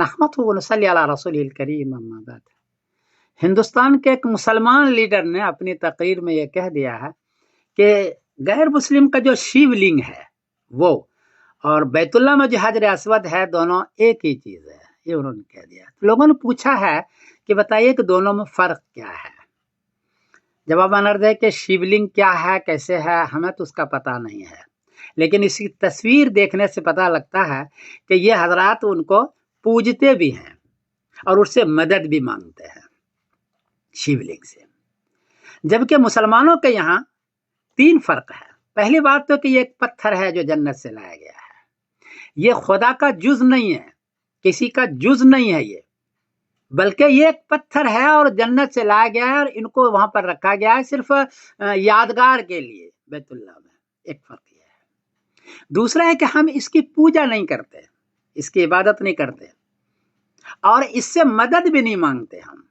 نحمده ونصلی علی رسوله الکریم اما بعد۔ ہندوستان کے ایک مسلمان لیڈر نے اپنی تقریر میں یہ کہہ دیا ہے کہ غیر مسلم کا جو شیو لنگ ہے وہ اور بیت اللہ میں جو حجر اسود ہے دونوں ایک ہی چیز ہے، یہ انہوں نے کہہ دیا۔ لوگوں نے پوچھا ہے کہ بتائیے کہ دونوں میں فرق کیا ہے۔ جواب عرض ہے کہ شیو لنگ کیا ہے، کیسے ہے، ہمیں تو اس کا پتہ نہیں ہے، لیکن اس کی تصویر دیکھنے سے پتہ لگتا ہے کہ یہ حضرات ان کو پوجتے بھی ہیں اور اس سے مدد بھی مانگتے ہیں شیو لنگ سے۔ جبکہ مسلمانوں کے یہاں تین فرق ہے۔ پہلی بات تو کہ یہ ایک پتھر ہے جو جنت سے لایا گیا ہے، یہ خدا کا جز نہیں ہے، کسی کا جز نہیں ہے یہ، بلکہ یہ ایک پتھر ہے اور جنت سے لایا گیا ہے اور ان کو وہاں پر رکھا گیا ہے صرف یادگار کے لیے بیت اللہ میں۔ ایک فرق یہ ہے۔ دوسرا ہے کہ ہم اس کی پوجا نہیں کرتے، اس کی عبادت نہیں کرتے اور اس سے مدد بھی نہیں مانگتے۔ ہم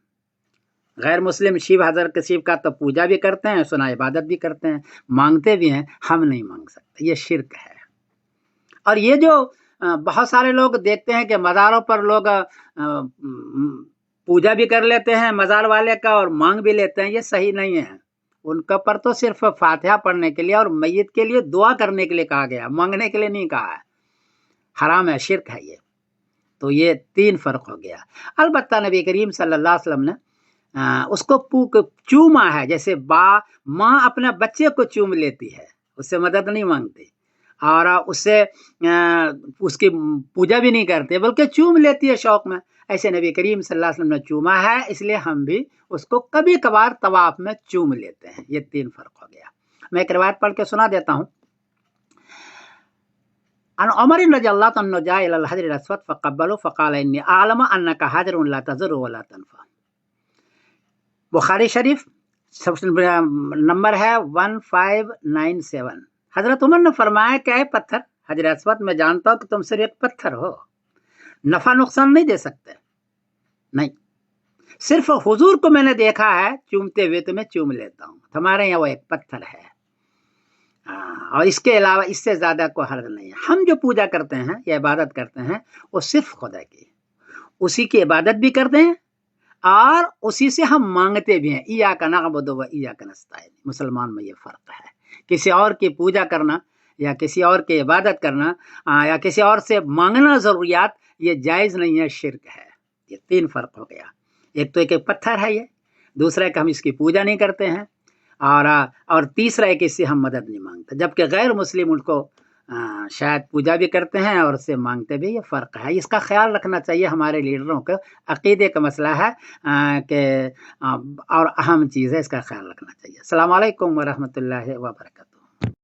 غیر مسلم شیو حضرت شیو کا تو پوجا بھی کرتے ہیں، سنا عبادت بھی کرتے ہیں، مانگتے بھی ہیں، ہم نہیں مانگ سکتے، یہ شرک ہے۔ اور یہ جو بہت سارے لوگ دیکھتے ہیں کہ مزاروں پر لوگ پوجا بھی کر لیتے ہیں مزار والے کا اور مانگ بھی لیتے ہیں، یہ صحیح نہیں ہے۔ ان کا پر تو صرف فاتحہ پڑھنے کے لیے اور میت کے لیے دعا کرنے کے لیے کہا گیا، مانگنے کے لیے نہیں کہا ہے، حرام ہے، شرک ہے یہ۔ تو یہ تین فرق ہو گیا۔ البتہ نبی کریم صلی اللہ علیہ وسلم نے اس کو چوما ہے، جیسے ماں اپنے بچے کو چوم لیتی ہے، اس سے مدد نہیں مانگتی اور اس سے اس کی پوجا بھی نہیں کرتے بلکہ چوم لیتی ہے شوق میں، ایسے نبی کریم صلی اللہ علیہ وسلم نے چوما ہے، اس لیے ہم بھی اس کو کبھی کبھار طواف میں چوم لیتے ہیں۔ یہ تین فرق ہو گیا۔ میں ایک روایت پڑھ کے سنا دیتا ہوں۔ ان عمر رضی اللہ عنہ جاء الى الحجر الاسود فقبله فقال انی اعلم انک حجر لا تضر ولا تنفع۔ بخاری شریف نمبر ہے 1597۔ حضرت عمر نے فرمایا کہ اے پتھر حجر اسود، میں جانتا ہوں کہ تم صرف ایک پتھر ہو، نفع نقصان نہیں دے سکتے، نہیں، صرف حضور کو میں نے دیکھا ہے چومتے ہوئے تو میں چوم لیتا ہوں، تمہارے یہاں وہ ایک پتھر ہے اور اس کے علاوہ اس سے زیادہ کوئی حرج نہیں ہے۔ ہم جو پوجا کرتے ہیں یا عبادت کرتے ہیں وہ صرف خدا کی، اسی کی عبادت بھی کرتے ہیں اور اسی سے ہم مانگتے بھی ہیں۔ ایاک نعبد و ایاک نستعین۔ مسلمان میں یہ فرق ہے۔ کسی اور کی پوجا کرنا یا کسی اور کی عبادت کرنا یا کسی اور سے مانگنا ضروریات، یہ جائز نہیں ہے، شرک ہے۔ یہ تین فرق ہو گیا۔ ایک تو ایک پتھر ہے یہ، دوسرا ہے کہ ہم اس کی پوجا نہیں کرتے ہیں اور تیسرا ہے کہ اس سے ہم مدد نہیں مانگتے، جبکہ غیر مسلم ان کو شاید پوجا بھی کرتے ہیں اور اس سے مانگتے بھی۔ یہ فرق ہے، اس کا خیال رکھنا چاہیے ہمارے لیڈروں کو۔ عقیدے کا مسئلہ ہے کہ اور اہم چیز ہے، اس کا خیال رکھنا چاہیے۔ السلام علیکم ورحمۃ اللہ وبرکاتہ۔